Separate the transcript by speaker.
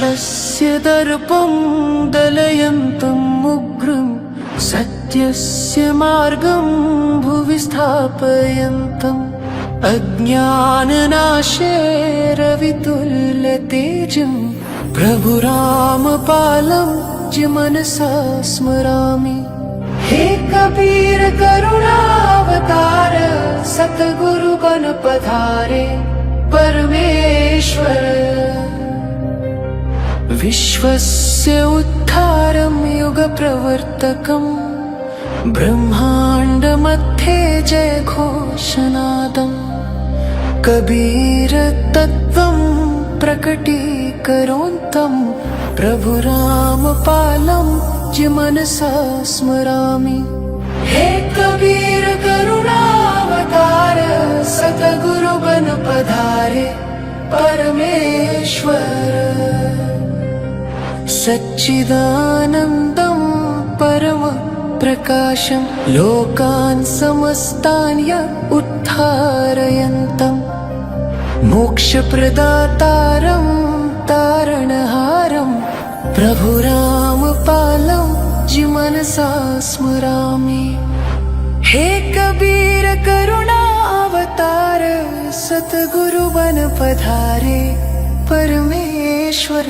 Speaker 1: सत्यस्य दर्पं दलयन्तम् उग्रं सत्यस्य मार्गं भुवि स्थापयन्तम् अज्ञाननाशे रवितुल्यतेजं प्रभु रामपालं च मनसा स्मरामि। हे कबीर करुणावतार सतगुरु बन पधारे परमेश्वर। विश्वस्य उद्धारं युगप्रवर्तकम् ब्रह्माण्डमध्ये जयघोषनादम् कबीर तत्त्वं प्रकटीकरोन्तम् प्रभु रामपालं च मनसा स्मरामि। हे कबीर करुणावतार सतगुरु बन पधारे परमेश्वर। सच्चिदानन्दं परम प्रकाशं लोकान् समस्तान् य उद्धारयन्तम् मोक्षप्रदातारं तारणहारं प्रभु रामपालं च मनसा स्मरामि। हे कबीर करुणावतार सतगुरु बन पधारे परमेश्वर।